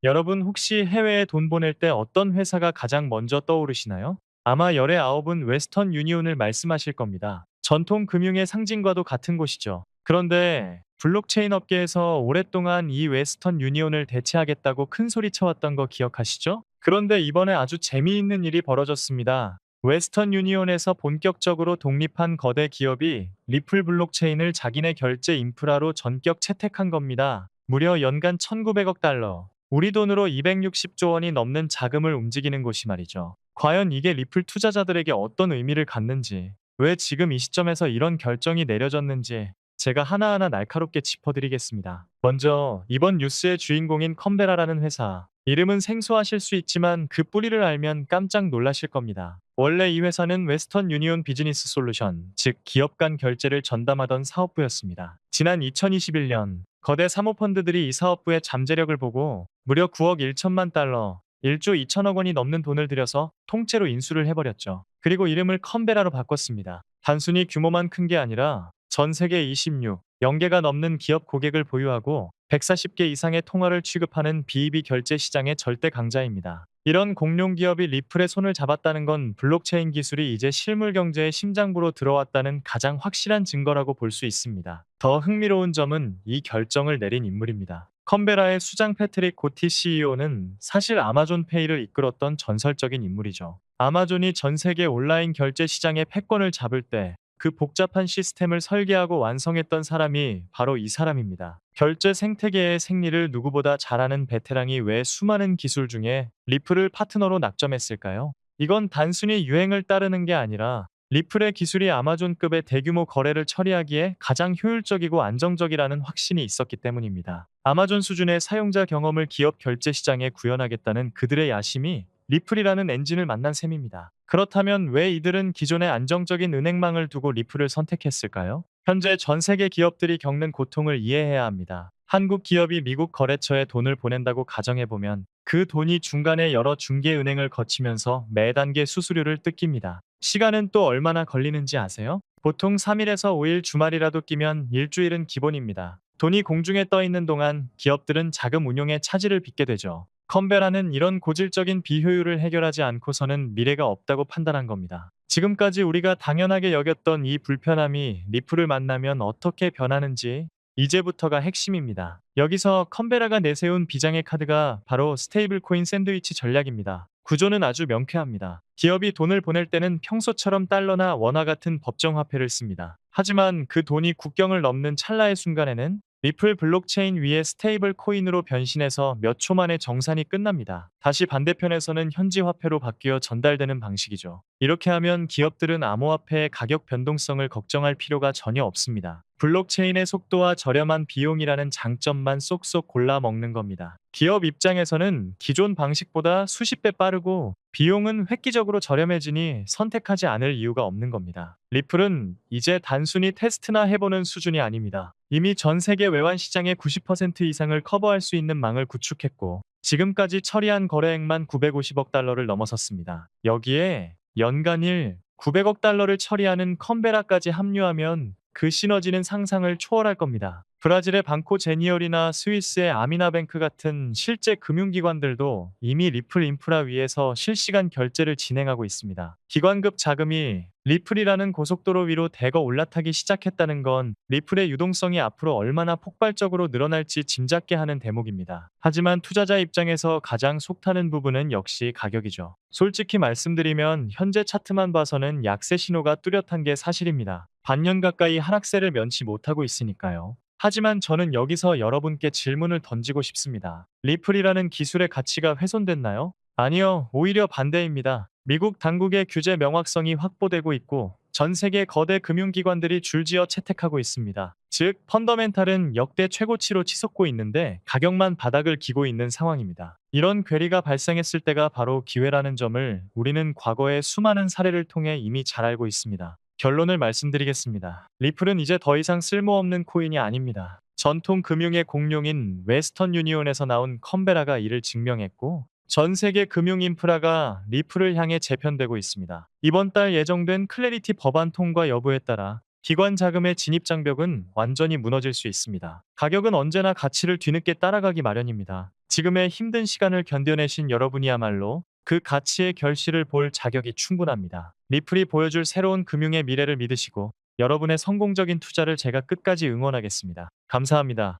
여러분 혹시 해외에 돈 보낼 때 어떤 회사가 가장 먼저 떠오르시나요? 아마 열의 아홉은 웨스턴 유니온을 말씀하실 겁니다. 전통 금융의 상징과도 같은 곳이죠. 그런데 블록체인 업계에서 오랫동안 이 웨스턴 유니온을 대체하겠다고 큰 소리 쳐왔던 거 기억하시죠? 그런데 이번에 아주 재미있는 일이 벌어졌습니다. 웨스턴 유니온에서 본격적으로 독립한 거대 기업이 리플 블록체인을 자기네 결제 인프라로 전격 채택한 겁니다. 무려 연간 1900억 달러. 우리 돈으로 260조 원이 넘는 자금을 움직이는 곳이 말이죠. 과연 이게 리플 투자자들에게 어떤 의미를 갖는지, 왜 지금 이 시점에서 이런 결정이 내려졌는지 제가 하나하나 날카롭게 짚어드리겠습니다. 먼저 이번 뉴스의 주인공인 컴베라라는 회사. 이름은 생소하실 수 있지만 그 뿌리를 알면 깜짝 놀라실 겁니다. 원래 이 회사는 웨스턴 유니온 비즈니스 솔루션, 즉 기업 간 결제를 전담하던 사업부였습니다. 지난 2021년 거대 사모펀드들이 이 사업부의 잠재력을 보고 무려 9억 1천만 달러, 1조 2천억 원이 넘는 돈을 들여서 통째로 인수를 해버렸죠. 그리고 이름을 컴베라로 바꿨습니다. 단순히 규모만 큰 게 아니라 전 세계 26, 0개가 넘는 기업 고객을 보유하고 140개 이상의 통화를 취급하는 비이비 결제 시장의 절대 강자입니다. 이런 공룡 기업이 리플의 손을 잡았다는 건 블록체인 기술이 이제 실물 경제의 심장부로 들어왔다는 가장 확실한 증거라고 볼 수 있습니다. 더 흥미로운 점은 이 결정을 내린 인물입니다. 컴베라의 수장 패트릭 고티 CEO는 사실 아마존페이를 이끌었던 전설적인 인물이죠. 아마존이 전 세계 온라인 결제 시장의 패권을 잡을 때 그 복잡한 시스템을 설계하고 완성했던 사람이 바로 이 사람입니다. 결제 생태계의 생리를 누구보다 잘 아는 베테랑이 왜 수많은 기술 중에 리플을 파트너로 낙점했을까요? 이건 단순히 유행을 따르는 게 아니라 리플의 기술이 아마존급의 대규모 거래를 처리하기에 가장 효율적이고 안정적이라는 확신이 있었기 때문입니다. 아마존 수준의 사용자 경험을 기업 결제 시장에 구현하겠다는 그들의 야심이 리플이라는 엔진을 만난 셈입니다. 그렇다면 왜 이들은 기존의 안정적인 은행망을 두고 리플을 선택했을까요? 현재 전 세계 기업들이 겪는 고통을 이해해야 합니다. 한국 기업이 미국 거래처에 돈을 보낸다고 가정해보면 그 돈이 중간에 여러 중개은행을 거치면서 매 단계 수수료를 뜯깁니다. 시간은 또 얼마나 걸리는지 아세요? 보통 3일에서 5일 주말이라도 끼면 일주일은 기본입니다. 돈이 공중에 떠 있는 동안 기업들은 자금 운용에 차질을 빚게 되죠. 컴베라는 이런 고질적인 비효율을 해결하지 않고서는 미래가 없다고 판단한 겁니다. 지금까지 우리가 당연하게 여겼던 이 불편함이 리플을 만나면 어떻게 변하는지 이제부터가 핵심입니다. 여기서 컴베라가 내세운 비장의 카드가 바로 스테이블 코인 샌드위치 전략입니다. 구조는 아주 명쾌합니다. 기업이 돈을 보낼 때는 평소처럼 달러나 원화 같은 법정 화폐를 씁니다. 하지만 그 돈이 국경을 넘는 찰나의 순간에는 리플 블록체인 위에 스테이블 코인으로 변신해서 몇 초 만에 정산이 끝납니다. 다시 반대편에서는 현지 화폐로 바뀌어 전달되는 방식이죠. 이렇게 하면 기업들은 암호화폐의 가격 변동성을 걱정할 필요가 전혀 없습니다. 블록체인의 속도와 저렴한 비용이라는 장점만 쏙쏙 골라 먹는 겁니다. 기업 입장에서는 기존 방식보다 수십 배 빠르고 비용은 획기적으로 저렴해지니 선택하지 않을 이유가 없는 겁니다. 리플은 이제 단순히 테스트나 해보는 수준이 아닙니다. 이미 전 세계 외환 시장의 90% 이상을 커버할 수 있는 망을 구축했고 지금까지 처리한 거래액만 950억 달러를 넘어섰습니다. 여기에 연간 900억 달러를 처리하는 컴베라까지 합류하면 그 시너지는 상상을 초월할 겁니다. 브라질의 방코 제니얼이나 스위스의 아미나뱅크 같은 실제 금융기관들도 이미 리플 인프라 위에서 실시간 결제를 진행하고 있습니다. 기관급 자금이 리플이라는 고속도로 위로 대거 올라타기 시작했다는 건 리플의 유동성이 앞으로 얼마나 폭발적으로 늘어날지 짐작게 하는 대목입니다. 하지만 투자자 입장에서 가장 속타는 부분은 역시 가격이죠. 솔직히 말씀드리면 현재 차트만 봐서는 약세 신호가 뚜렷한 게 사실입니다. 반년 가까이 하락세를 면치 못하고 있으니까요. 하지만 저는 여기서 여러분께 질문을 던지고 싶습니다. 리플이라는 기술의 가치가 훼손됐나요? 아니요, 오히려 반대입니다. 미국 당국의 규제 명확성이 확보되고 있고 전 세계 거대 금융기관들이 줄지어 채택하고 있습니다. 즉, 펀더멘탈은 역대 최고치로 치솟고 있는데 가격만 바닥을 기고 있는 상황입니다. 이런 괴리가 발생했을 때가 바로 기회라는 점을 우리는 과거의 수많은 사례를 통해 이미 잘 알고 있습니다. 결론을 말씀드리겠습니다. 리플은 이제 더 이상 쓸모없는 코인이 아닙니다. 전통 금융의 공룡인 웨스턴 유니온에서 나온 컴베라가 이를 증명했고 전 세계 금융 인프라가 리플을 향해 재편되고 있습니다. 이번 달 예정된 클래리티 법안 통과 여부에 따라 기관 자금의 진입 장벽은 완전히 무너질 수 있습니다. 가격은 언제나 가치를 뒤늦게 따라가기 마련입니다. 지금의 힘든 시간을 견뎌내신 여러분이야말로 그 가치의 결실을 볼 자격이 충분합니다. 리플이 보여줄 새로운 금융의 미래를 믿으시고 여러분의 성공적인 투자를 제가 끝까지 응원하겠습니다. 감사합니다.